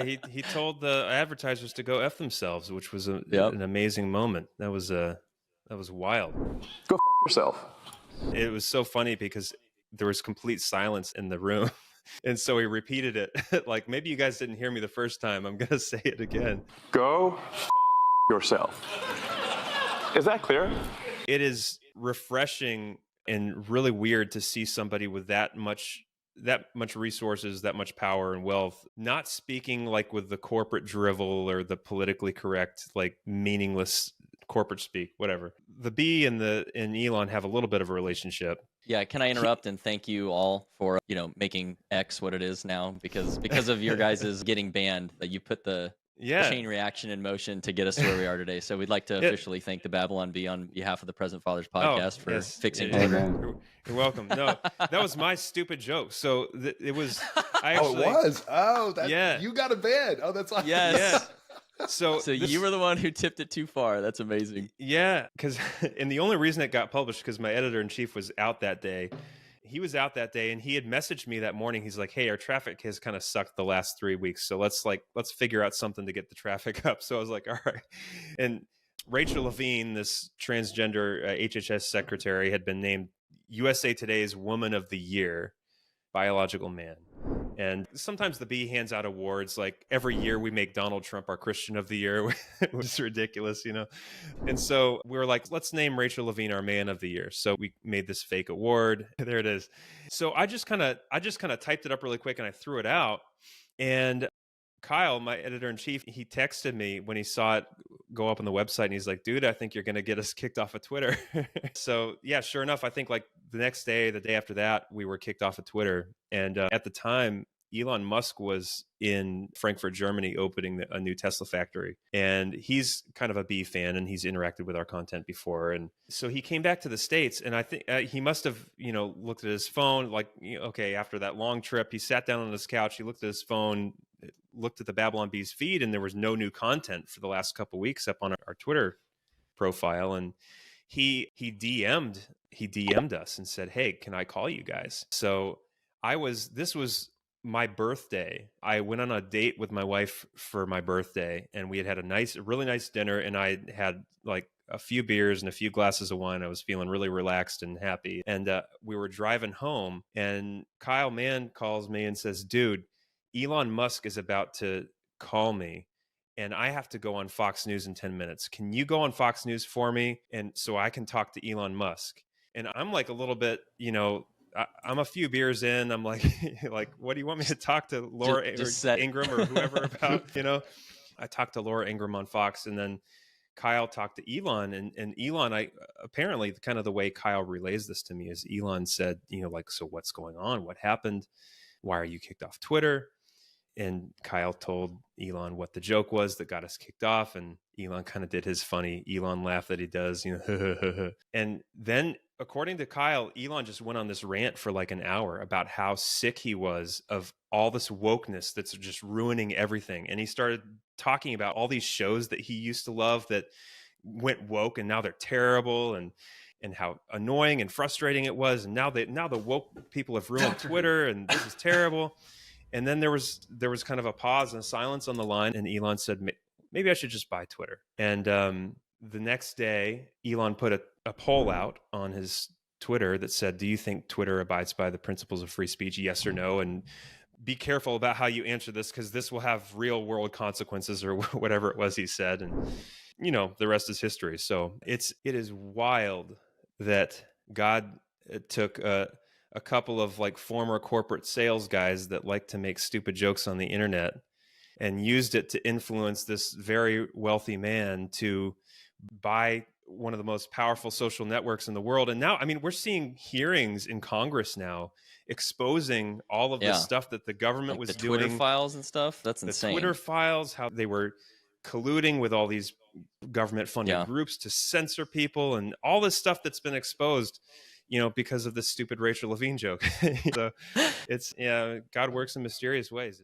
he told the advertisers to go F themselves, which was Yep. an amazing moment. That was wild. Go F yourself. It was so funny because there was complete silence in the room. And so he repeated it. Like, maybe you guys didn't hear me the first time. I'm going to say it again. Go F yourself. Is that clear? It is refreshing and really weird to see somebody with that much resources, that much power and wealth, not speaking like with the corporate drivel or the politically correct, like meaningless corporate speak, whatever. The Bee and Elon have a little bit of a relationship. Yeah, can I interrupt and thank you all for, making X what it is now, because of your guys' getting banned, that you put the chain reaction in motion to get us to where we are today. So we'd like to officially thank the Babylon-bee on behalf of the Present Fathers podcast for fixing Twitter. You're welcome. No, that was my stupid joke. So it was. I actually, it was. Oh, you got a ban. Oh, that's awesome. Yes. Yeah. So you were the one who tipped it too far. That's amazing. Yeah, and the only reason it got published because my editor-in-chief was out that day. He was out that day, and he had messaged me that morning. He's like, "Hey, our traffic has kind of sucked the last 3 weeks, so let's figure out something to get the traffic up." So I was like, "All right." And Rachel Levine, this transgender HHS secretary, had been named USA Today's Woman of the Year, biological man. And sometimes the Bee hands out awards, like every year we make Donald Trump our Christian of the Year, which is ridiculous, And so we were like, let's name Rachel Levine our Man of the Year. So we made this fake award. There it is. So I just kind of typed it up really quick and I threw it out. And Kyle, my editor-in-chief, he texted me when he saw it go up on the website, and he's like, "Dude, I think you're going to get us kicked off of Twitter." So yeah, sure enough, I think like the next day, the day after that, we were kicked off of Twitter. And at the time, Elon Musk was in Frankfurt, Germany, opening a new Tesla factory. And he's kind of a Bee fan, and he's interacted with our content before. And so he came back to the States, and I think he must have, looked at his phone, like, okay, after that long trip, he sat down on his couch, he looked at his phone, looked at the Babylon-Bee's feed, and there was no new content for the last couple of weeks up on our Twitter profile. And he DM'd us and said, "Hey, can I call you guys?" So this was my birthday. I went on a date with my wife for my birthday, and we had a really nice dinner, and I had like a few beers and a few glasses of wine. I was feeling really relaxed and happy. And we were driving home, and Kyle Mann calls me and says, "Dude, Elon Musk is about to call me, and I have to go on Fox News in 10 minutes. Can you go on Fox News for me? And so I can talk to Elon Musk." And I'm like a little bit, I'm a few beers in. I'm like, what do you want me to talk to Laura Ingraham or whoever about, I talked to Laura Ingraham on Fox, and then Kyle talked to Elon, and Elon, apparently kind of the way Kyle relays this to me is Elon said, so what's going on? What happened? Why are you kicked off Twitter? And Kyle told Elon what the joke was that got us kicked off. And Elon kind of did his funny Elon laugh that he does, And then, according to Kyle, Elon just went on this rant for like an hour about how sick he was of all this wokeness that's just ruining everything. And he started talking about all these shows that he used to love that went woke, and now they're terrible, and how annoying and frustrating it was. And now the woke people have ruined Twitter, and this is terrible. And then there was kind of a pause and a silence on the line, and Elon said, "Maybe I should just buy Twitter." And the next day, Elon put a poll out on his Twitter that said, "Do you think Twitter abides by the principles of free speech? Yes or no? And be careful about how you answer this, because this will have real world consequences," or whatever it was he said. And the rest is history. So it is wild that God took a couple of like former corporate sales guys that like to make stupid jokes on the internet and used it to influence this very wealthy man to buy one of the most powerful social networks in the world. And now, we're seeing hearings in Congress now exposing all of the stuff that the government was doing. Twitter files and stuff. That's insane. The Twitter files, how they were colluding with all these government funded groups to censor people, and all this stuff that's been exposed, because of this stupid Rachel Levine joke. So it's, God works in mysterious ways.